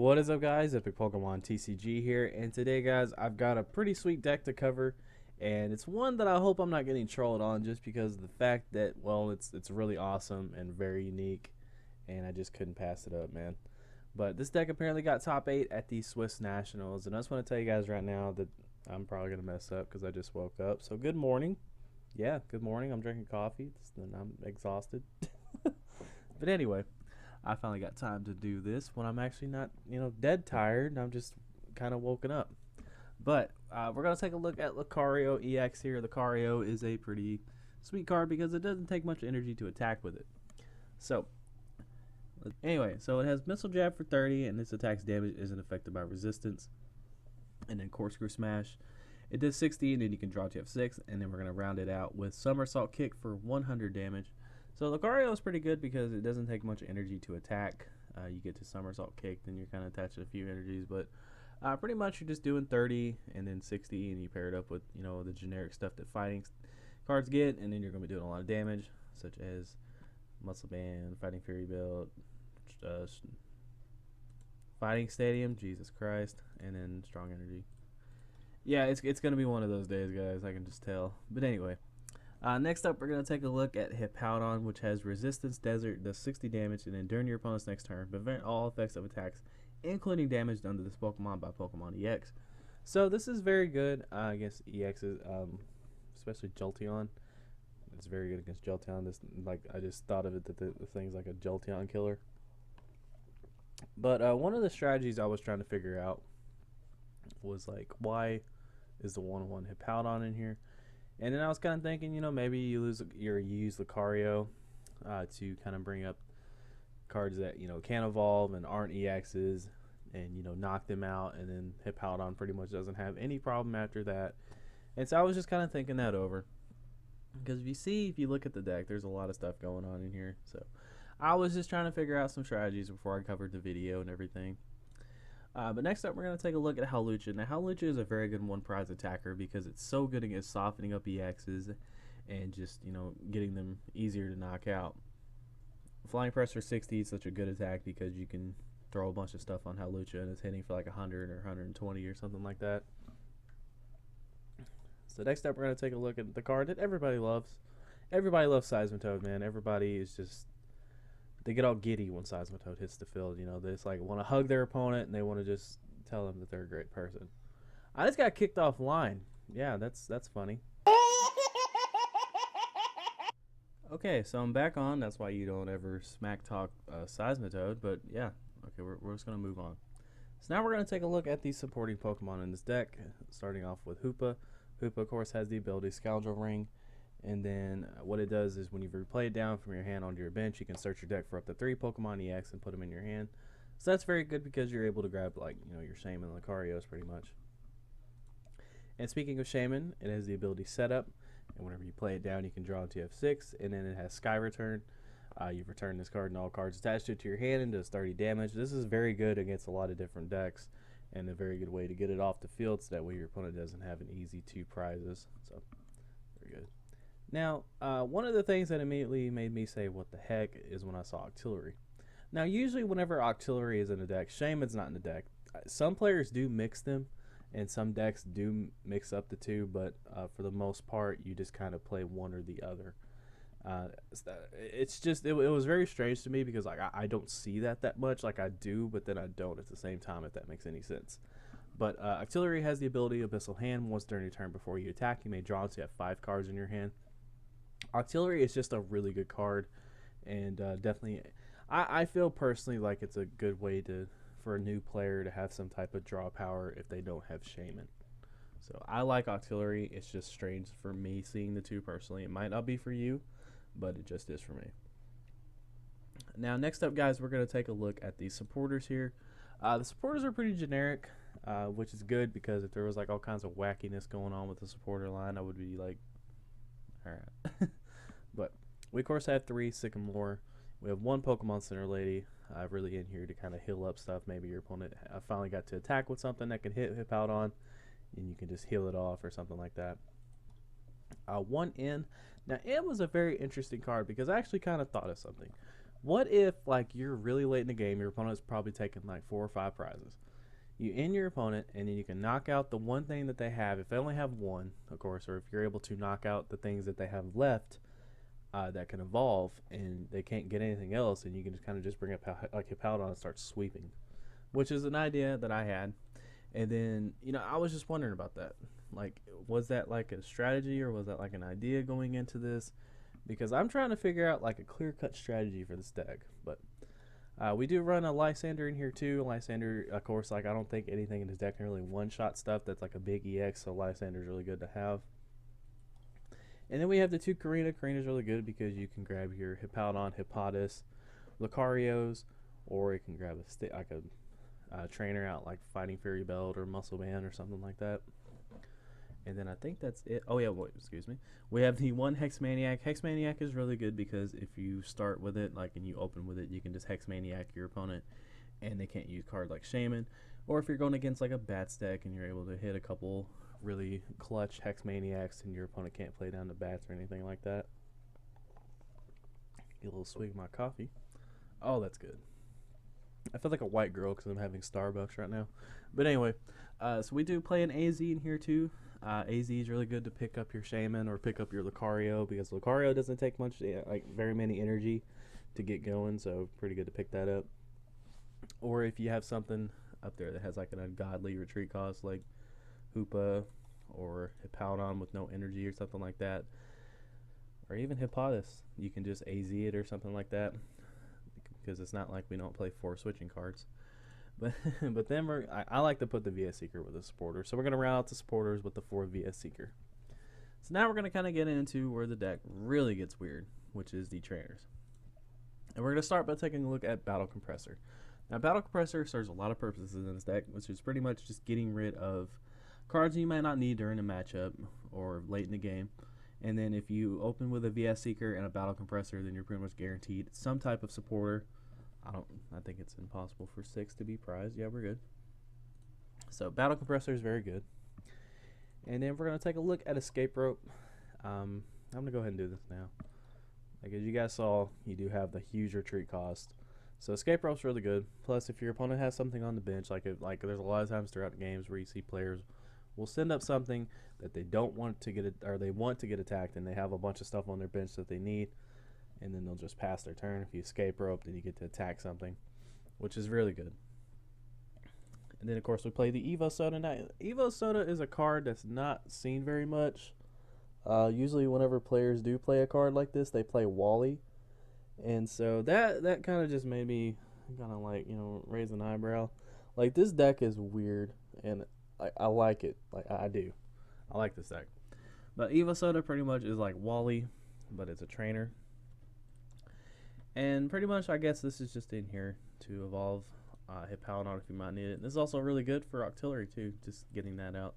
What is up, guys? Epic Pokemon TCG here, and today, guys, I've got a pretty sweet deck to cover, and it's one that I hope I'm not getting trolled on just because of the fact that, well, it's really awesome and very unique, and I just couldn't pass it up, man. But this deck apparently got top 8 at the Swiss Nationals, and I just want to tell you guys right now that I'm probably going to mess up because I just woke up. So good morning. Yeah, good morning. I'm drinking coffee, and I'm exhausted. But anyway, I finally got time to do this when I'm actually not, dead tired. I'm just kind of woken up. But we're going to take a look at Lucario EX here. Lucario is a pretty sweet card because it doesn't take much energy to attack with it. So, anyway, so it has Missile Jab for 30, and its attacks damage isn't affected by resistance. And then Corkscrew Smash. It does 60, and then you can draw TF6, and then we're going to round it out with Somersault Kick for 100 damage. So Lucario is pretty good because it doesn't take much energy to attack. You get to Somersault Kick, then you're kind of attaching a few energies, but pretty much you're just doing 30 and then 60, and you pair it up with the generic stuff that fighting cards get, and then you're going to be doing a lot of damage, such as Muscle Band, Fighting Fury Build, Fighting Stadium, Jesus Christ, and then Strong Energy. Yeah, it's going to be one of those days, guys. I can just tell. But anyway. Next up, we're going to take a look at Hippowdon, which has Resistance Desert, does 60 damage, and then during your opponent's next turn, prevent all effects of attacks, including damage done to this Pokemon by Pokemon EX. So this is very good. I guess EX is, especially Jolteon. It's very good against Jolteon. I just thought of it that the thing's like a Jolteon killer. But one of the strategies I was trying to figure out was like, why is the 1/1 Hippowdon in here? And then I was kind of thinking, maybe you use Lucario to kind of bring up cards that, can evolve and aren't EXs and, knock them out. And then Hippowdon pretty much doesn't have any problem after that. And so I was just kind of thinking that over. Because if you look at the deck, there's a lot of stuff going on in here. So I was just trying to figure out some strategies before I covered the video and everything. But next up, we're going to take a look at Hawlucha. Now, Hawlucha is a very good one-prize attacker because it's so good against softening up EXs and just, getting them easier to knock out. Flying Pressure 60 is such a good attack because you can throw a bunch of stuff on Hawlucha and it's hitting for like 100 or 120 or something like that. So next up, we're going to take a look at the card that everybody loves. Everybody loves Seismitoad, man. Everybody is just... They get all giddy when Seismitoad hits the field. They just want to hug their opponent and they want to just tell them that they're a great person. I just got kicked offline. Yeah, that's funny. Okay, so I'm back on. That's why you don't ever smack talk Seismitoad. But yeah, okay, we're just gonna move on. So now we're gonna take a look at the supporting Pokemon in this deck. Starting off with Hoopa. Hoopa, of course, has the ability Scoundrel Ring. And then what it does is when you replay it down from your hand onto your bench, you can search your deck for up to 3 Pokemon EX and put them in your hand. So that's very good because you're able to grab, your Shaman and Lucarios pretty much. And speaking of Shaman, it has the ability Setup. And whenever you play it down, you can draw into F6. And then it has Sky Return. You return this card and all cards attached to it to your hand and does 30 damage. This is very good against a lot of different decks. And a very good way to get it off the field so that way your opponent doesn't have an easy 2 prizes. So, very good. Now, one of the things that immediately made me say, what the heck, is when I saw Octillery. Now, usually whenever Octillery is in a deck, Shaman's not in the deck. Some players do mix them, and some decks do mix up the two, but for the most part, you just kind of play one or the other. It was very strange to me because I don't see that much. I do, but then I don't at the same time, if that makes any sense. But Octillery has the ability Abyssal Hand. Once during your turn before you attack, you may draw until you have 5 cards in your hand. Octillery is just a really good card, and definitely, I feel personally like it's a good way for a new player to have some type of draw power if they don't have Shaman. So I like Octillery. It's just strange for me seeing the two personally. It might not be for you, but it just is for me. Now, next up, guys, we're going to take a look at the supporters here. The supporters are pretty generic, which is good because if there was all kinds of wackiness going on with the supporter line, I would be like, alright. But we, of course, have 3 Sycamore. We have 1 Pokemon Center Lady, really in here to kind of heal up stuff. Maybe your opponent finally got to attack with something that can hit Hippowdon, and you can just heal it off or something like that. 1 N. Now, N was a very interesting card because I actually kind of thought of something. What if like you're really late in the game, your opponent's probably taking like 4 or 5 prizes. You end your opponent, and then you can knock out the one thing that they have. If they only have one, of course, or if you're able to knock out the things that they have left that can evolve, and they can't get anything else, and you can just kind of just bring up like a Paladin and start sweeping, which is an idea that I had. And then I was just wondering about that. Like, was that like a strategy, or was that like an idea going into this? Because I'm trying to figure out like a clear-cut strategy for this deck, but. We do run a Lysander in here too. Lysander, of course, like I don't think anything in his deck can really one-shot stuff that's like a big EX, so Lysander is really good to have. And then we have the 2 Karina. Karina is really good because you can grab your Hippowdon, Hippopotas, Lucarios, or you can grab a trainer out like Fighting Fairy Belt or Muscle Band or something like that. And then I think that's it. Oh yeah, wait, excuse me. We have the 1 Hex Maniac. Hex Maniac is really good because if you start with it, like, and you open with it, you can just Hex Maniac your opponent, and they can't use cards like Shaman. Or if you're going against like a Bats deck and you're able to hit a couple really clutch Hex Maniacs, and your opponent can't play down the Bats or anything like that. Get a little swig of my coffee. Oh, that's good. I feel like a white girl because I'm having Starbucks right now. But anyway, so we do play an AZ in here too. AZ is really good to pick up your Shaman or pick up your Lucario, because Lucario doesn't take much, like very many energy to get going, so pretty good to pick that up. Or if you have something up there that has like an ungodly retreat cost, like Hoopa or Hippowdon with no energy or something like that, or even Hippopotas, you can just AZ it or something like that, because it's not like we don't play 4 switching cards. But then I like to put the VS Seeker with a supporter. So we're going to round out the supporters with the 4 VS Seeker. So now we're going to kind of get into where the deck really gets weird, which is the trainers. And we're going to start by taking a look at Battle Compressor. Now, Battle Compressor serves a lot of purposes in this deck, which is pretty much just getting rid of cards you might not need during a matchup or late in the game. And then if you open with a VS Seeker and a Battle Compressor, then you're pretty much guaranteed some type of supporter. I think it's impossible for 6 to be prized. Yeah, we're good. So Battle Compressor is very good. And then we're going to take a look at Escape Rope. I'm going to go ahead and do this now. Like, as you guys saw, you do have the huge retreat cost. So Escape Rope's really good. Plus, if your opponent has something on the bench, like there's a lot of times throughout the games where you see players will send up something that they don't want to get, or they want to get attacked, and they have a bunch of stuff on their bench that they need, and then they'll just pass their turn. If you Escape Rope, then you get to attack something, which is really good. And then, of course, we play the Evo Soda. Now, Evo Soda is a card that's not seen very much. Usually, whenever players do play a card like this, they play Wally. And so that kind of just made me kind of like, raise an eyebrow. Like, this deck is weird, and I like it. Like, I do. I like this deck. But Evo Soda pretty much is like Wally, but it's a trainer. And pretty much, I guess this is just in here to evolve Hippowdon if you might need it. This is also really good for Octillery too, just getting that out.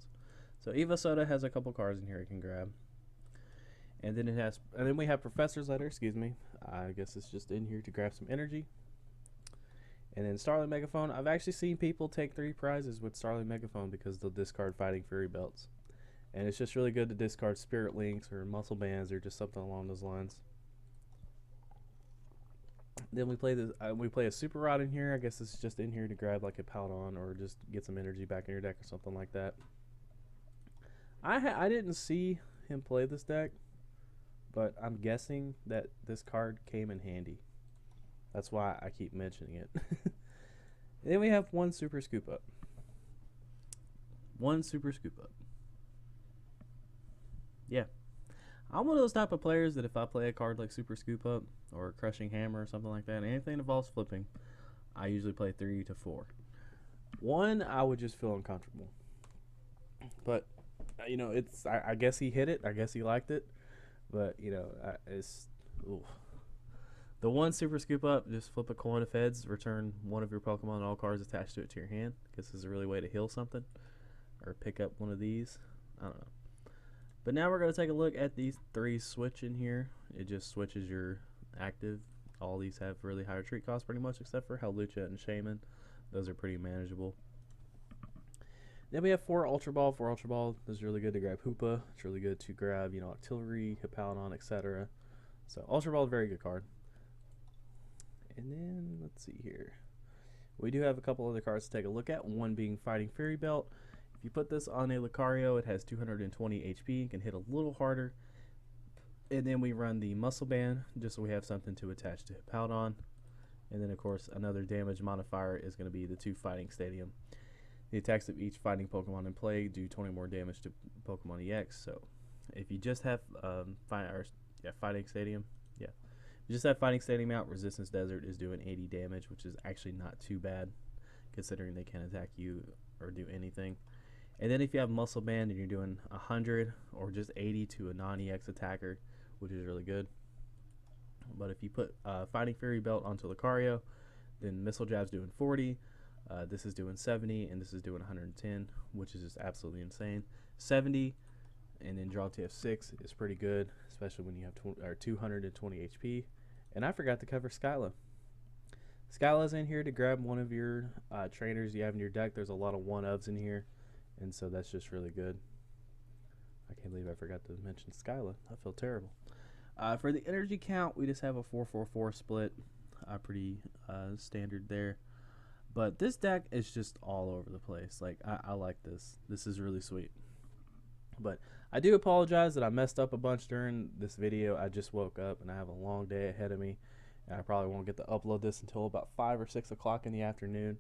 So Evo Soda has a couple cards in here you can grab. And then we have Professor's Letter, excuse me. I guess it's just in here to grab some energy. And then Starlight Megaphone. I've actually seen people take 3 prizes with Starlight Megaphone because they'll discard Fighting Fury Belts. And it's just really good to discard Spirit Links or Muscle Bands or just something along those lines. Then we play a Super Rod in here. I guess it's just in here to grab like a Paladin or just get some energy back in your deck or something like that. I didn't see him play this deck, but I'm guessing that this card came in handy. That's why I keep mentioning it. Then we have 1 Super Scoop Up. 1 Super Scoop Up. Yeah. I'm one of those type of players that if I play a card like Super Scoop Up or Crushing Hammer or something like that, anything that involves flipping, I usually play 3 to 4. 1, I would just feel uncomfortable. But, I guess he hit it. I guess he liked it. But, it's... Oof. The 1 Super Scoop Up, just flip a coin of heads, return one of your Pokemon and all cards attached to it to your hand. Because this is a really way to heal something. Or pick up one of these. I don't know. But now we're going to take a look at these 3 switch in here. It just switches your active. All these have really high retreat costs pretty much, except for Hawlucha and Shaman. Those are pretty manageable. Then we have 4 Ultra Ball. 4 Ultra Ball is really good to grab Hoopa. It's really good to grab, Octillery, Hippowdon, etc. So Ultra Ball is a very good card. And then let's see here. We do have a couple other cards to take a look at. One being Fighting Fury Belt. If you put this on a Lucario, it has 220 HP, can hit a little harder. And then we run the Muscle Band, just so we have something to attach to Hippowdon. And then, of course, another damage modifier is going to be the 2 Fighting Stadium. The attacks of each fighting Pokemon in play do 20 more damage to Pokemon EX. So, if you just have Fighting Stadium, if you just have Fighting Stadium out, Resistance Desert is doing 80 damage, which is actually not too bad, considering they can't attack you or do anything. And then if you have Muscle Band and you're doing 100 or just 80 to a non-EX attacker, which is really good. But if you put Fighting Fury Belt onto Lucario, then Missile Jab's doing 40, this is doing 70, and this is doing 110, which is just absolutely insane. 70 and then draw TF6 is pretty good, especially when you have 220 HP. And I forgot to cover Skyla. Skyla's in here to grab one of your trainers you have in your deck. There's a lot of 1-ofs in here, and so that's just really good. I can't believe I forgot to mention Skyla. I feel terrible. For the energy count, we just have a 4-4-4 split. Pretty standard there. But this deck is just all over the place. Like, I like this. This is really sweet. But I do apologize that I messed up a bunch during this video. I just woke up and I have a long day ahead of me. And I probably won't get to upload this until about 5 or 6 o'clock in the afternoon.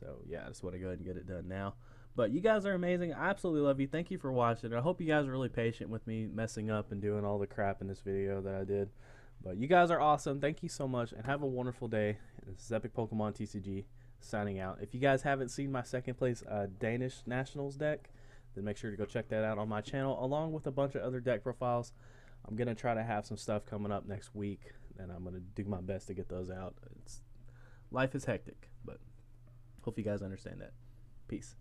So, yeah, I just want to go ahead and get it done now. But you guys are amazing. I absolutely love you. Thank you for watching. I hope you guys are really patient with me messing up and doing all the crap in this video that I did. But you guys are awesome. Thank you so much, and have a wonderful day. This is Epic Pokemon TCG signing out. If you guys haven't seen my second place Danish Nationals deck, then make sure to go check that out on my channel, along with a bunch of other deck profiles. I'm going to try to have some stuff coming up next week, and I'm going to do my best to get those out. Life is hectic, but hope you guys understand that. Peace.